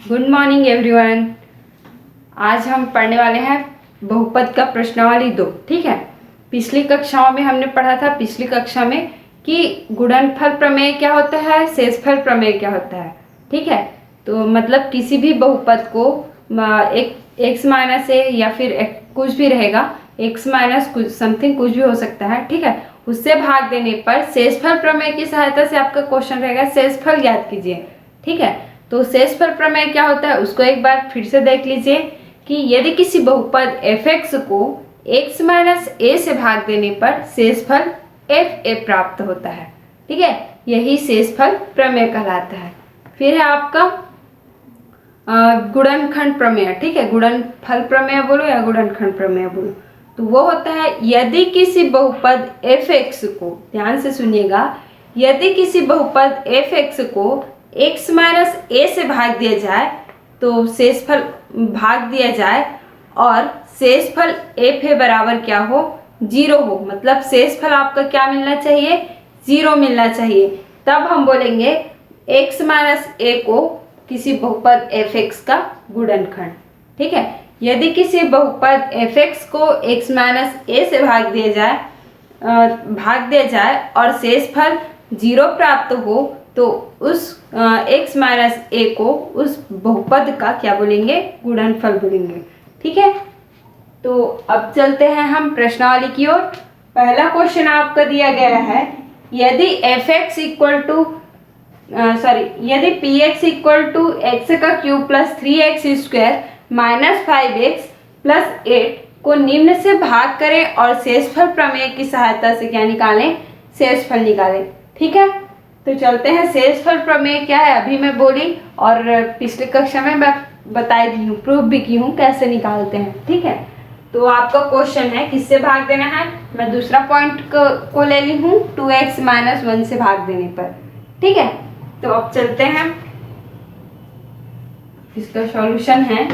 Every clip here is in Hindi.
Good morning everyone. आज हम पढ़ने वाले हैं बहुपद का प्रश्नावली 2। ठीक है, पिछली कक्षाओं में हमने पढ़ा था, पिछली कक्षा में, कि गुणनफल प्रमेय क्या होता है, शेषफल प्रमेय क्या होता है। ठीक है, तो मतलब किसी भी बहुपद को एक x माइनस ए या फिर कुछ भी रहेगा, x माइनस कुछ समथिंग कुछ भी हो सकता है। ठीक है, उससे भाग देने पर शेषफल प्रमेय की सहायता से आपका क्वेश्चन रहेगा शेषफल ज्ञात कीजिए। ठीक है, तो शेषफल प्रमेय क्या होता है उसको एक बार फिर से देख लीजिए कि यदि किसी बहुपद f(x) को x माइनस ए से भाग देने पर शेषफल fa प्राप्त होता है। ठीक है, यही शेषफल प्रमेय कहलाता है। फिर है आपका गुणनखंड प्रमेय। ठीक है, गुणनफल प्रमेय बोलो या गुणनखंड प्रमेय बोलो, तो वो होता है यदि किसी बहुपद f(x) को, ध्यान से सुनिएगा, यदि किसी बहुपद f(x) को x माइनस ए से भाग दिया जाए तो शेषफल भाग दिया जाए और शेषफल fa बराबर क्या हो, 0 हो, मतलब शेषफल आपका क्या मिलना चाहिए, 0 मिलना चाहिए। तब हम बोलेंगे x माइनस ए को किसी बहुपद f(x) का गुणनखंड। ठीक है, यदि किसी बहुपद f(x) को x माइनस ए से भाग दिया जाए और शेषफल 0 प्राप्त हो तो उस x माइनस ए को उस बहुपद का क्या बोलेंगे, गुणनफल बोलेंगे। ठीक है, तो अब चलते हैं हम प्रश्नावली की ओर। पहला क्वेश्चन आपका दिया गया है, यदि f(x) इक्वल टू यदि px इक्वल टू x का cube plus 3x square minus 5x plus 8 को निम्न से भाग करें और शेषफल प्रमेय की सहायता से क्या निकालें, शेषफल निकालें। ठीक है, तो चलते हैं, शेषफल प्रमेय क्या है अभी मैं बोली और पिछली कक्षा में मैं बताई भी हूँ, प्रूफ भी की हूँ कैसे निकालते हैं। ठीक है, तो आपका क्वेश्चन है किससे भाग देना है, मैं दूसरा पॉइंट को ले ली हूँ 2x माइनस 1 से भाग देने पर। ठीक है, तो अब चलते हैं, इसका सॉल्यूशन है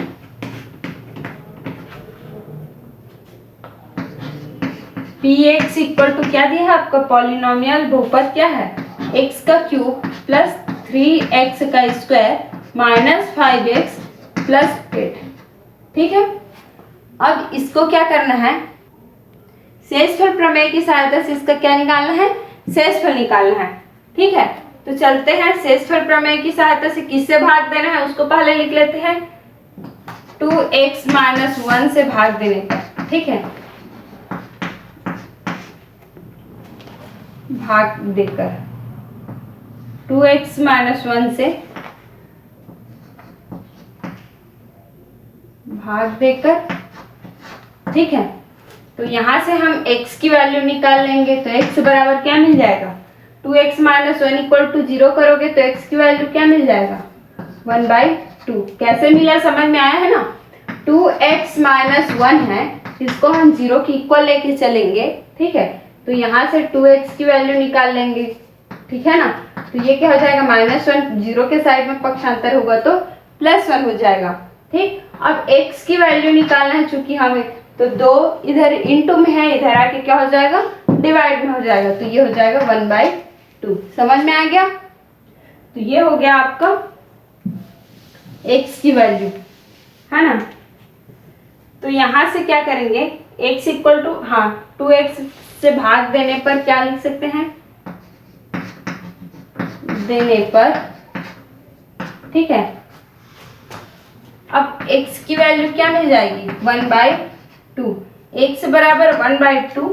px इक्वल टू क्या दिया है आपका, पॉलिनोमियल बहुपद क्या है, x का क्यूब प्लस 3x का स्क्वायर माइनस 5x प्लस 8। ठीक है, अब इसको क्या करना है, शेषफल प्रमेय की सहायता से इसका क्या निकालना है, शेषफल निकालना है। ठीक है, तो चलते हैं, शेषफल प्रमेय की सहायता से किससे भाग देना है उसको पहले लिख लेते हैं, 2x माइनस 1 से भाग देने पर। ठीक है, भाग देकर 2x माइनस 1 से भाग देकर। ठीक है, तो यहां से हम x की वैल्यू निकाल लेंगे, तो x बराबर क्या मिल जाएगा, 2x माइनस 1 इक्वल टू 0 करोगे तो x की वैल्यू क्या मिल जाएगा, 1/2। कैसे मिला समझ में आया है ना, 2x माइनस 1 है, इसको हम 0 की इक्वल लेके चलेंगे। ठीक है, तो यहाँ से 2x की वैल्यू निकाल लेंगे। ठीक है ना, तो ये क्या हो जाएगा, -1, 0 के साइड में पक्षांतर होगा तो +1 हो जाएगा। ठीक, अब x की वैल्यू निकालना है चूंकि हमें, तो 2 इधर इंटू में है, इधर आके क्या हो जाएगा, डिवाइड में हो जाएगा, तो ये हो जाएगा 1/2। समझ में आ गया, तो ये हो गया आपका x की वैल्यू, है ना। तो यहां से क्या करेंगे, x इक्वल टू 2x से भाग देने पर क्या लिख सकते हैं, देने पर। ठीक है, अब x की वैल्यू क्या मिल जाएगी, 1/2, x बराबर 1/2।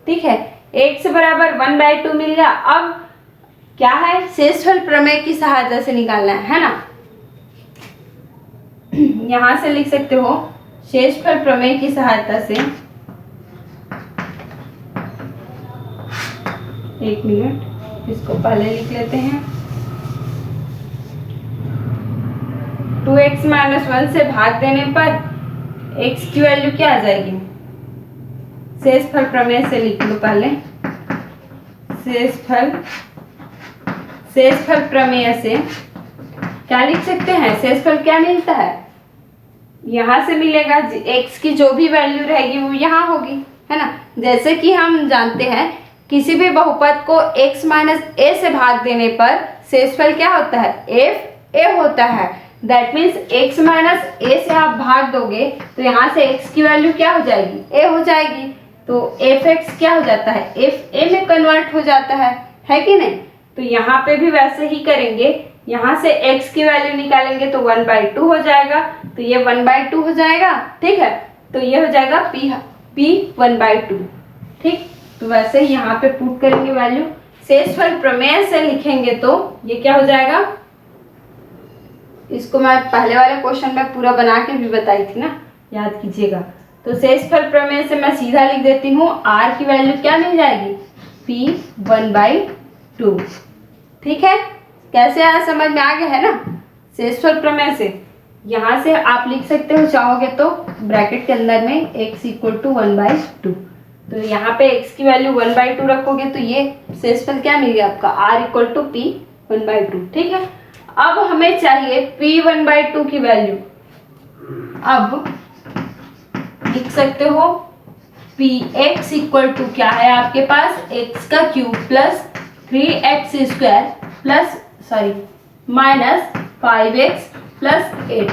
ठीक है, x बराबर 1/2 मिल गया। अब क्या है, शेषफल प्रमेय की सहायता से निकालना है ना। यहां से लिख सकते हो, शेषफल प्रमेय की सहायता से, एक मिनट इसको पहले लिख लेते हैं, 2x माइनस 1 से भाग देने पर x की वैल्यू क्या आ जाएगी, शेषफल प्रमेय से लिख लो पहले, शेषफल प्रमेय से क्या लिख सकते हैं, शेषफल क्या मिलता है, यहाँ से मिलेगा, x की जो भी वैल्यू रहेगी वो यहाँ होगी, है ना। जैसे कि हम जानते हैं किसी भी बहुपद को x माइनस ए से भाग देने पर शेषफल क्या होता है, a होता है, that means x minus a से आप भाग दोगे तो यहाँ से x की वैल्यू क्या हो जाएगी, a हो जाएगी। तो f(x) क्या हो जाता है, f a में कन्वर्ट हो जाता है कि नहीं। तो यहाँ पे भी वैसे ही करेंगे, यहाँ से x की वैल्यू निकालेंगे तो 1/2 हो जाएगा, तो ये 1/2 हो जाएगा, ठीक है। तो ये हो जाएगा p 1/2, ठीक। तो वैसे ही यहाँ पे पुट करेंगे वैल्यू, शेषफल प्रमेय से लिखेंगे तो ये क्या हो जाएगा, इसको मैं पहले वाले क्वेश्चन में पूरा बना के भी बताई थी ना, याद कीजिएगा। तो शेषफल प्रमेय से मैं सीधा लिख देती हूँ, r की वैल्यू क्या मिल जाएगी, p 1/2, ठीक है। कैसे आया, समझ में आ गया है ना। शेषफल प्रमेय से यहाँ से आप लिख सकते हो, चाहोगे तो ब्रैकेट के अंदर में x = 1/2, तो यहाँ पे x की वैल्यू 1/2 रखोगे तो ये शेषफल क्या मिल गया आपका, r = p 1/2, ठीक है। अब हमें चाहिए p 1/2 की वैल्यू, अब लिख सकते हो px = क्या है आपके पास, x³ plus 3x² plus minus 5x plus 8,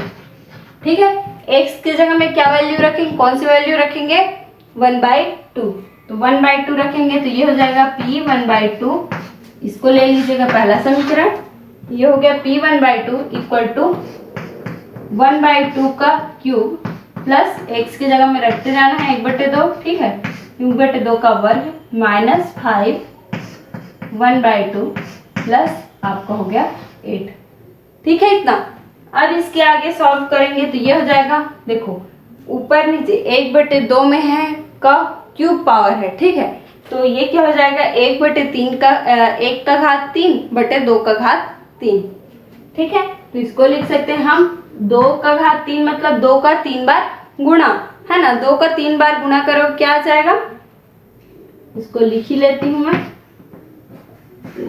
ठीक है। x की जगह में क्या वैल्यू रखेंगे, कौन सी वैल्यू रखेंगे, 1/2, तो 1/2 रखेंगे तो ये हो जाएगा p 1/2, इसको ले लीजिएगा पहला समीकरण, ये हो गया p 1/2 = 1/2 का क्यूब प्लस x की जगह में रखते जाना है 1/2, ठीक है, 1/2 का वर्ग माइनस 5 1/2 प्लस आपका हो गया 8, ठीक है इतना। अब इसके आगे सॉल्व करेंगे तो ये हो जाएगा, देखो ऊपर नीचे 1/2 में है का क्यूब पावर है, ठीक है, तो ये क्या हो जाएगा 1/3 का 1 का घात 3/2 का घात 3, ठीक है। तो इसको लिख सकते हैं हम 2 का घात 3 मतलब 2 का 3 बार गुणा, है ना, 2 का 3 बार गुणा करो क्या आ जाएगा, इसको लिख ही लेती हूँ मैं,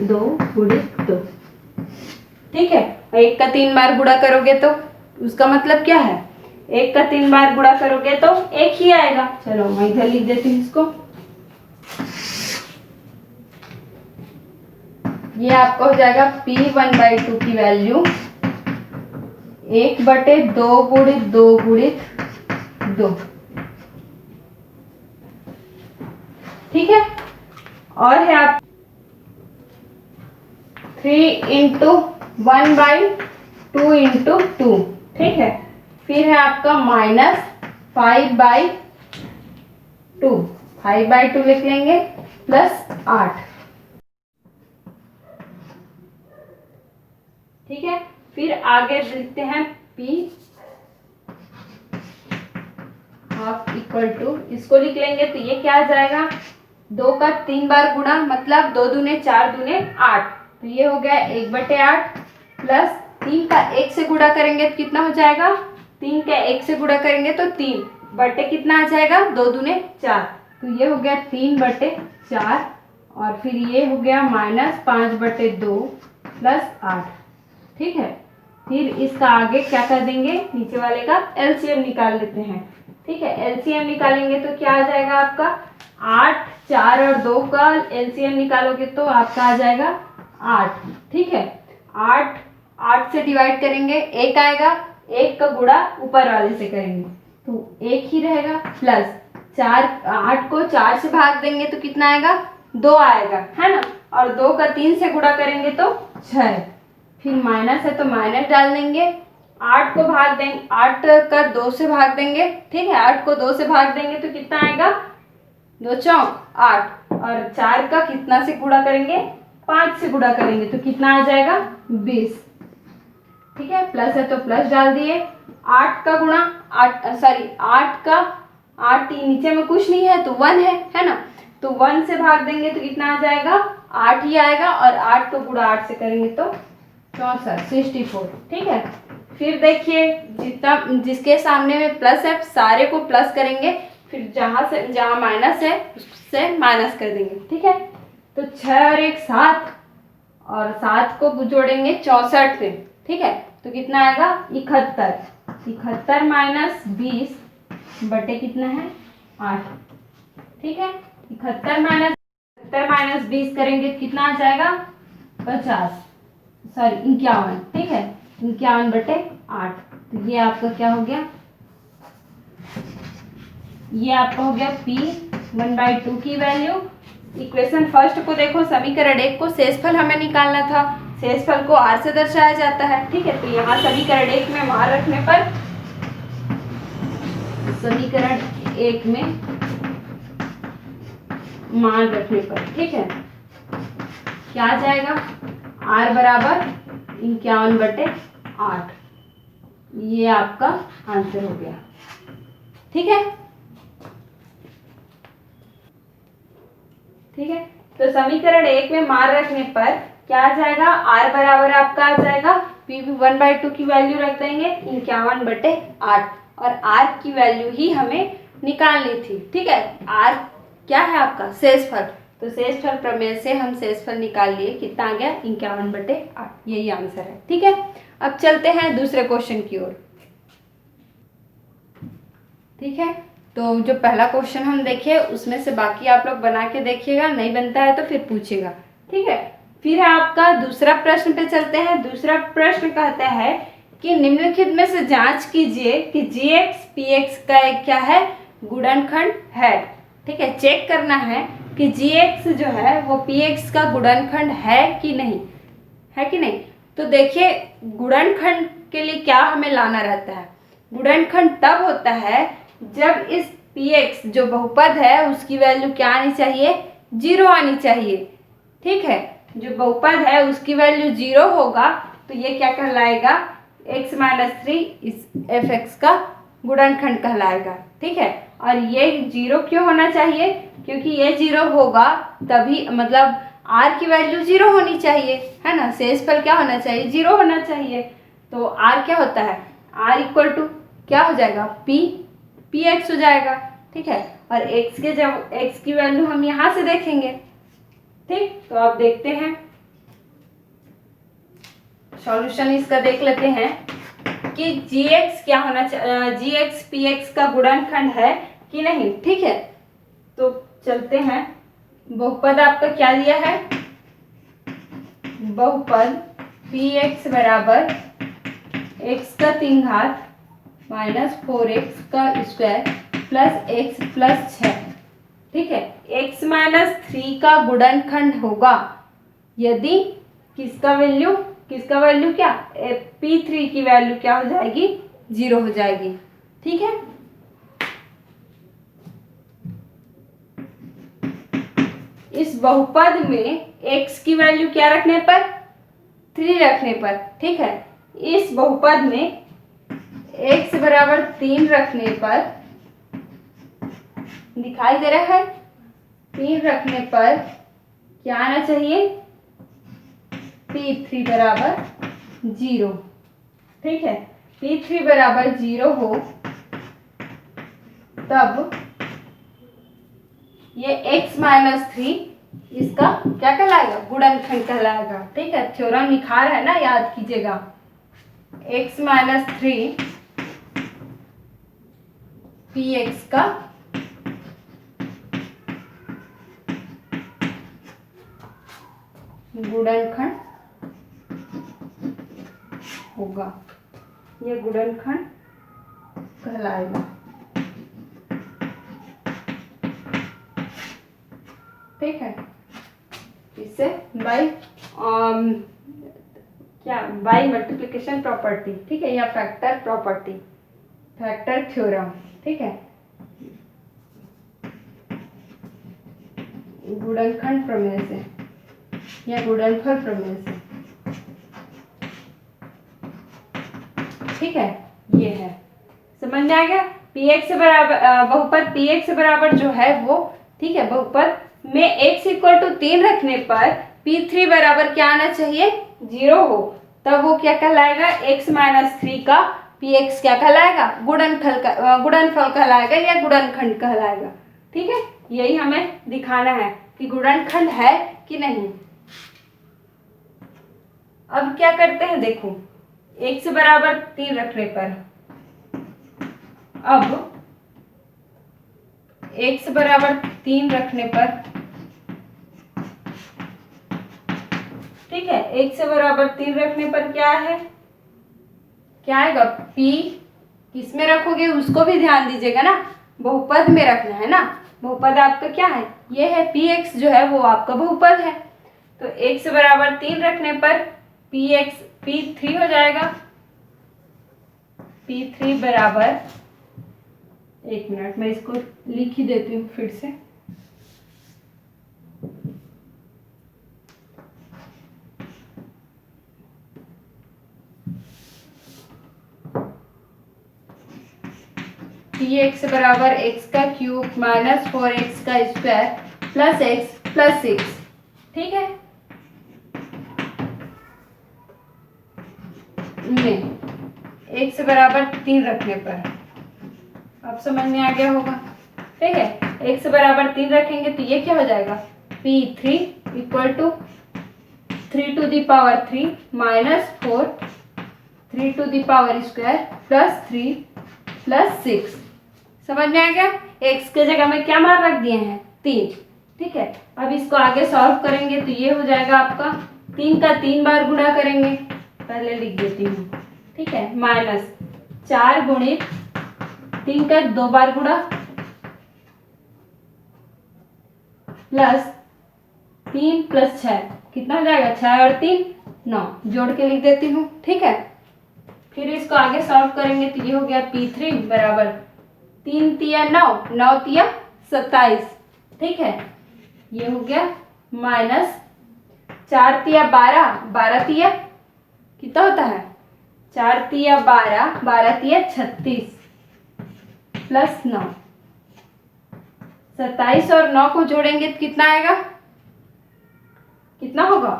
2 × 2, ठीक है। 1 का 3 बार गुणा करोगे तो उसका मतलब क्या है, 1 का 3 बार गुणा करोगे तो 1 ही आएगा। चलो मैं इधर लिख देती हूँ इसको, ये आपका हो जाएगा p 1/2 की वैल्यू 1/2 × 2 × 2, ठीक है। और है आप 3 × 1/2 × 2, ठीक है। फिर है आपका माइनस 5/2 लिख लेंगे प्लस 8, ठीक है। फिर आगे लिखते हैं p ½ इसको लिख लेंगे तो ये क्या आ जाएगा, 2 का 3 बार गुणा मतलब 2 दूने 4 दूने 8, तो ये हो गया 1/8 प्लस 3 का 1 से गुणा करेंगे तो कितना हो जाएगा, 3 का 1 से गुणा करेंगे तो 3 बटे कितना आ जाएगा, 2 दूने 4, तो ये हो गया 3/4 और फिर ये हो गया माइनस 5/2 प्लस 8, ठीक है। फिर इसका आगे क्या कर देंगे, नीचे वाले का एलसीएम निकाल लेते हैं, ठीक है। एलसीएम निकालेंगे तो क्या आ जाएगा आपका 8, 4 और 2 का एलसीएम निकालोगे तो आपका आ जाएगा 8, ठीक है। 8 से डिवाइड करेंगे 1 आएगा, 1 का गुणा ऊपर वाले से करेंगे तो 1 ही रहेगा, प्लस 8 को 4 से भाग देंगे तो कितना आएगा, 2 आएगा, है ना, और 2 का 3 से गुणा करेंगे तो 6, फिर माइनस है तो माइनस डाल देंगे, 8 को भाग देंगे, 8 का 2 से भाग देंगे, ठीक है, 8 को 2 से भाग देंगे तो कितना आएगा, 2 चौक 8, और 4 का कितना से गुणा करेंगे, 5 से गुणा करेंगे तो कितना आ जाएगा 20, ठीक है। प्लस है तो प्लस डाल दिए, 8 का गुणा 8 नीचे में कुछ नहीं है तो 1 है ना, तो 1 से भाग देंगे तो कितना आ जाएगा 8 ही आएगा, और 8 को गुणा 8 से करेंगे तो 64, ठीक है। फिर देखिए जिसके सामने में प्लस है सारे को प्लस करेंगे, फिर जहाँ माइनस है उससे माइनस कर देंगे, ठीक है। तो 6 और 1 7, और 7 को जोड़ेंगे 64 से, ठीक है, तो कितना आएगा 71 माइनस 20 बटे कितना है 8, ठीक है। 71 माइनस 20 करेंगे कितना आ जाएगा 51, ठीक है। 51/8। तो ये आपका क्या हो गया, ये आपका हो गया P 1/2 की वैल्यू। इक्वेशन फर्स्ट को देखो, समीकरण 1 को शेषफल हमें निकालना था, शेषफल को r से दर्शाया जाता है, ठीक है। तो यहाँ समीकरण 1 में मान रखने पर, समीकरण 1 में मान रखने पर, ठीक है, क्या आ जाएगा, r बराबर 51/8। ये आपका आंसर हो गया, ठीक है। ठीक है, तो समीकरण 1 में मान रखने पर क्या आ जाएगा, r बराबर आपका आ जाएगा P 1/2 की वैल्यू रख देंगे 51/8, और r की वैल्यू ही हमें निकालनी थी, ठीक है। r क्या है आपका, शेषफल। तो शेषफल प्रमेय से हम शेषफल निकाल लिए, कितना आ गया, 51/8। यही आंसर है, ठीक है। अब चलते हैं दूसरे क्वेश्चन की ओर, ठीक है। तो जो पहला क्वेश्चन हम देखे उसमें से बाकी आप लोग बना के देखिएगा, नहीं बनता है तो फिर पूछेगा, ठीक है। फिर आपका दूसरा प्रश्न पे चलते हैं। दूसरा प्रश्न कहता है कि निम्नलिखित में से जांच कीजिए कि gx px का एक क्या है, गुणनखंड है, ठीक है। चेक करना है कि gx जो है वो px का गुणनखंड है कि नहीं, है कि नहीं। तो देखिए, गुणनखंड के लिए क्या हमें लाना रहता है, गुणनखंड तब होता है जब इस px जो बहुपद है उसकी वैल्यू क्या आनी चाहिए, 0 आनी चाहिए, ठीक है। जो बहुपद है उसकी वैल्यू 0 होगा तो ये क्या कहलाएगा, x - 3 इस fx का गुणनखंड कहलाएगा, ठीक है। और ये 0 क्यों होना चाहिए, क्योंकि ये 0 होगा तभी, मतलब r की वैल्यू 0 होनी चाहिए, है ना। शेषफल क्या होना चाहिए, 0 होना चाहिए। तो r क्या होता है, r इक्वल टू क्या हो जाएगा, px हो जाएगा, ठीक है। और x के, जब x की वैल्यू हम यहाँ से देखेंगे, ठीक। तो आप देखते हैं, सॉल्यूशन इसका देख लेते हैं कि gx क्या होना चाहिए, gx px का गुणनखंड है कि नहीं, ठीक है। तो चलते हैं, बहुपद आपका क्या दिया है, बहुपद px बराबर x का 3 घात माइनस 4x का स्क्वायर प्लस x प्लस 6, ठीक है। x - 3 का गुणनखंड होगा यदि किसका वैल्यू क्या, p3 की वैल्यू क्या हो जाएगी, 0 हो जाएगी, ठीक है। इस बहुपद में x की वैल्यू क्या रखने पर, 3 रखने पर, ठीक है। इस बहुपद में x बराबर 3 रखने पर, दिखाई दे रहा है, 3 रखने पर क्या आना चाहिए, p3 बराबर 0, ठीक है। p3 बराबर 0 हो तब ये x - 3 इसका क्या कहलाएगा, गुणनखंड कहलाएगा, ठीक है। थ्योरम लिखा है ना, याद कीजिएगा, x - 3 px का गुणनखंड होगा, ये गुणनखंड कहलाएगा, ठीक है। इससे बाई क्या, बाई मल्टीप्लिकेशन प्रॉपर्टी, ठीक है, या फैक्टर प्रॉपर्टी, फैक्टर थ्योरम, ठीक है, गुणनखंड प्रमेय से या गुणनफल प्रमेय से, ठीक है। ये है, समझ में आ गया। px बराबर, बहुपद px बराबर जो है वो, ठीक है, बहुपद में x इक्वल टू 3 रखने पर p3 बराबर क्या आना चाहिए, 0 हो, तब वो क्या कहलाएगा, x - 3 का px क्या कहलाएगा, गुणनफल कहलाएगा या गुणनखंड कहलाएगा, ठीक है। यही हमें दिखाना है कि गुणनखंड है कि नहीं। अब क्या करते हैं, देखो, x बराबर 3 रखने पर, अब x बराबर 3 रखने पर, ठीक है, x बराबर 3 रखने पर क्या है, क्या आएगा, p किस में रखोगे उसको भी ध्यान दीजिएगा ना, बहुपद में रखना है ना। बहुपद आपका क्या है, ये है px जो है वो आपका बहुपद है। तो x बराबर 3 रखने पर p3 हो जाएगा। p3 बराबर, एक मिनट मैं इसको लिख ही देती हूँ फिर से। px बराबर x का क्यूब माइनस 4x का स्क्वायर प्लस x प्लस 6, ठीक है। में x बराबर 3 रखने पर, अब समझ में आ गया होगा, ठीक है। x बराबर 3 रखेंगे तो ये क्या हो जाएगा, p3 equal to 3 to the power 3 minus 4 3 to the power square plus 3 plus 6। समझ में आ गया। x के जगह में क्या मान रख दिए हैं, 3, ठीक है। अब इसको आगे सॉल्व करेंगे तो ये हो जाएगा आपका 3 का 3 बार गुणा करेंगे, पहले लिख देती हूँ, ठीक है। माइनस 4 गुणित 3 का 2 बार गुणा प्लस 3 प्लस 6 कितना हो जाएगा, 6 और 3 9, जोड़ के लिख देती हूँ, ठीक है। फिर इसको आगे सॉल्व करेंगे तो ये हो गया p3 बराबर 3 तिया 9 9 तिया 27, ठीक है। ये हो गया माइनस 4 तिया 12 12 तिया कितना होता है, 4 तिया 12 12 तिया 36 प्लस 9, 27 और 9 को जोड़ेंगे तो कितना आएगा, कितना होगा,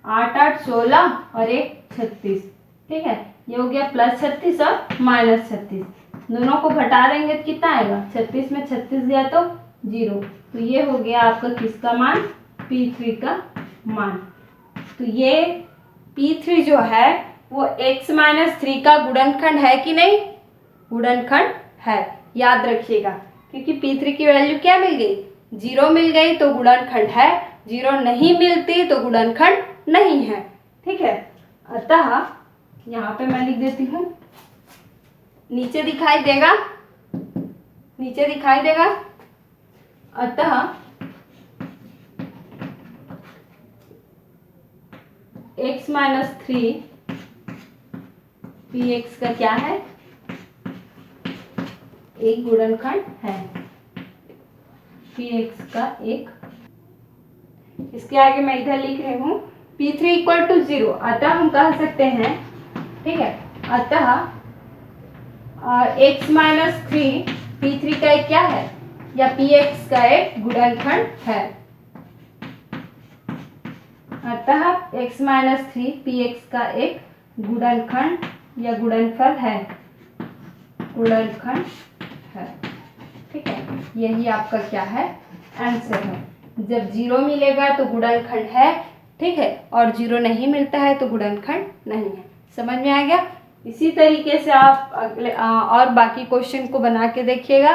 8 8 16 और 1 36, ठीक है। ये हो गया प्लस 36 और माइनस 36, दोनों को घटा देंगे तो कितना आएगा, 36 में 36 गया तो 0। तो ये हो गया आपका किसका मान, p3 का मान। तो ये p3 जो है वो x माइनस 3 का गुणनखंड है कि नहीं, गुणनखंड है, याद रखिएगा। क्योंकि p3 की वैल्यू क्या मिल गई, 0 मिल गई तो गुणनखंड है, 0 नहीं मिलती तो गुणनखंड नहीं है, ठीक है। अतः यहाँ पे मैं लिख देती हूँ, नीचे दिखाई देगा, नीचे दिखाई देगा। अतः x माइनस 3 px का क्या है, एक गुणनखंड है, px का एक। इसके आगे मैं इधर लिख रही हूँ p3 इक्वल टू 0, अतः हम कह सकते हैं, ठीक है। अतः x माइनस 3 p3 का एक क्या है, या px का एक गुणनखंड है। अतः x माइनस 3 px का एक गुणनखंड या गुणनफल है, गुणनखंड है, ठीक है। यही आपका क्या है, आंसर है। जब 0 मिलेगा तो गुणनखंड है, ठीक है, और 0 नहीं मिलता है तो गुणनखंड नहीं है। समझ में आ गया। इसी तरीके से आप अगले और बाकी क्वेश्चन को बना के देखिएगा,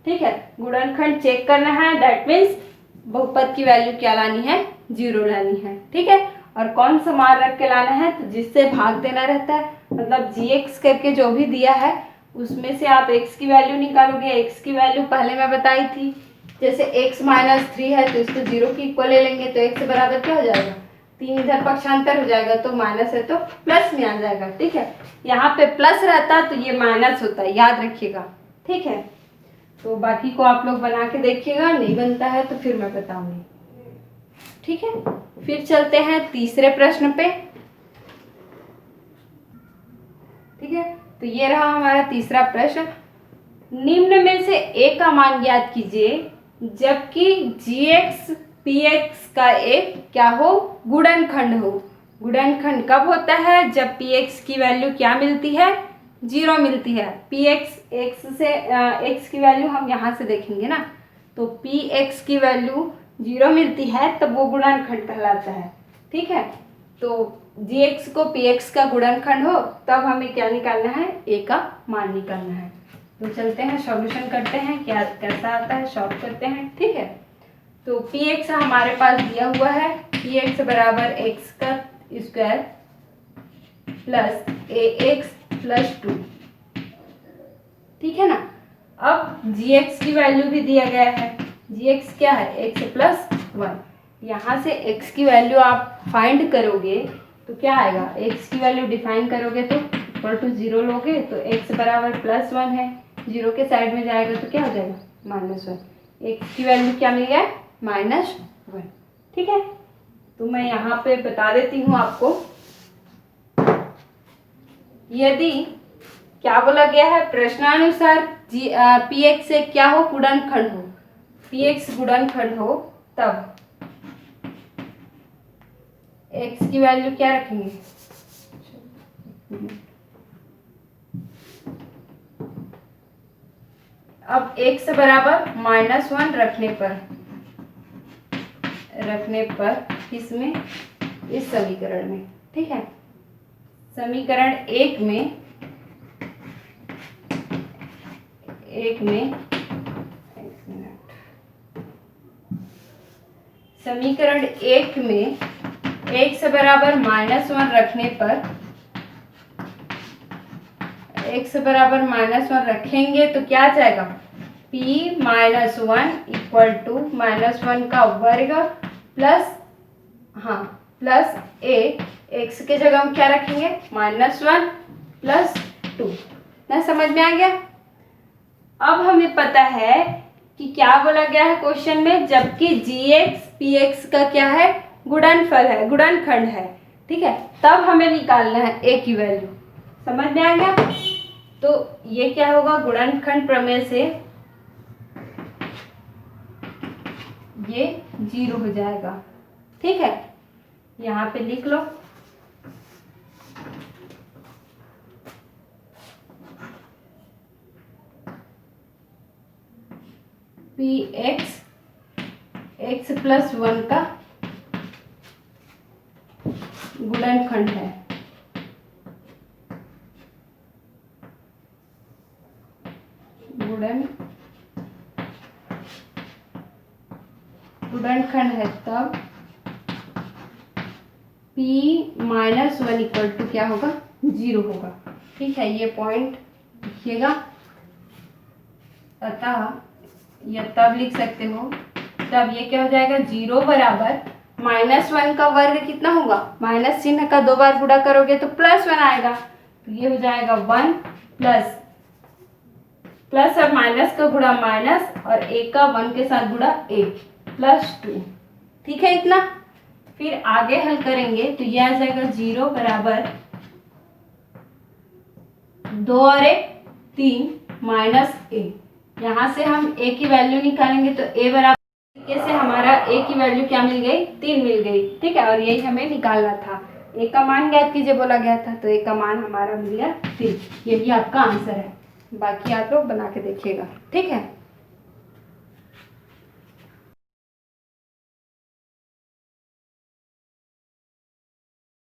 ठीक है। गुणनखंड चेक करना है, दैट मीन्स बहुपद की वैल्यू क्या लानी है, 0 लानी है, ठीक है। और कौन सा मान रख के लाना है, तो जिससे भाग देना रहता है, मतलब gx करके जो भी दिया है उसमें से आप x की वैल्यू निकालोगे। x की वैल्यू पहले मैं बताई थी, जैसे x माइनस 3 है तो इसको 0 की इक्वल ले लेंगे तो x बराबर क्या हो जाएगा, 3 इधर पक्षांतर हो जाएगा तो माइनस है तो प्लस में आ जाएगा, ठीक है। यहाँ पे प्लस रहता तो ये माइनस होता है, याद रखिएगा, ठीक है। तो बाकी को आप लोग बना के देखिएगा, नहीं बनता है तो फिर मैं बताऊंगी, ठीक है। फिर चलते हैं तीसरे प्रश्न पे, ठीक है। तो ये रहा हमारा तीसरा प्रश्न। निम्न में से a का मान ज्ञात कीजिए जबकि gx px का एक क्या हो, गुणनखंड हो। गुणनखंड कब होता है, जब px की वैल्यू क्या मिलती है, 0 मिलती है। px x से x की वैल्यू हम यहाँ से देखेंगे ना, तो px की वैल्यू 0 मिलती है तब वो गुणनखंड कहलाता है, ठीक है। तो gx को px का गुणनखंड हो तब हमें क्या निकालना है, a का मान निकालना है। तो चलते हैं सॉल्यूशन करते हैं, क्या कैसा आता है सॉल्व करते हैं, ठीक है। तो px हमारे पास दिया हुआ है, px बराबर x का स्क्वायर प्लस ax प्लस 2। ठीक है ना। अब gx की वैल्यू भी दिया गया है, gx क्या है x प्लस 1। यहाँ से x की वैल्यू आप फाइंड करोगे तो क्या आएगा, x की वैल्यू डिफाइन करोगे तो इक्वल टू 0 लोगे तो x बराबर प्लस 1 है, 0 के साइड में जाएगा तो क्या हो जाएगा -1। x की वैल्यू क्या मिल गया -1। ठीक है, तो मैं यहाँ पे बता देती हूँ आपको। यदि क्या बोला गया है, प्रश्नानुसार px से क्या हो, गुणनखंड हो, px गुणनखंड हो, तब x की वैल्यू क्या रखेंगे, अब x बराबर -1 रखने पर इसमें, इस समीकरण में, ठीक है, समीकरण एक में समीकरण एक में x बराबर -1 रखने पर, x बराबर -1 रखेंगे तो क्या आ जाएगा, p -1 इक्वल टू -1 का वर्ग प्लस, हाँ प्लस a, x के जगह हम क्या रखेंगे -1 प्लस 2। ना समझ में आ गया। अब हमें पता है कि क्या बोला गया है क्वेश्चन में, जबकि gx px का क्या है, गुणनफल है, गुणनखंड है। ठीक है, तब हमें निकालना है a की वैल्यू। समझ में आ गया। तो ये क्या होगा, गुणनखंड प्रमेय से ये 0 हो जाएगा। ठीक है, यहाँ पे लिख लो, px x प्लस 1 का गुणनखंड है। गुणनखंड है, तब p -1 इक्वल टू क्या होगा, 0 होगा। ठीक है, ये पॉइंट लिखिएगा। अतः या तब लिख सकते हो, तब ये क्या हो जाएगा, 0 बराबर -1 का वर्ग कितना होगा, माइनस चिन्ह का 2 बार गुणा करोगे तो +1 आएगा। तो ये हो जाएगा 1 प्लस और माइनस का गुणा माइनस, और 1 का 1 के साथ गुणा 1 +2। ठीक है, इतना। फिर आगे हल करेंगे तो यह आ जाएगा 0 बराबर 2 और 1 3 -a। यहाँ से हम a की वैल्यू निकालेंगे तो a बराबर, से हमारा a की वैल्यू क्या मिल गई, 3 मिल गई। ठीक है, और यही हमें निकालना था। a का मान ज्ञात कीजिए बोला गया था, तो a का मान हमारा मिल गया 3। यही आपका आंसर है। बाकी आप लोग बना के देखिएगा। ठीक है।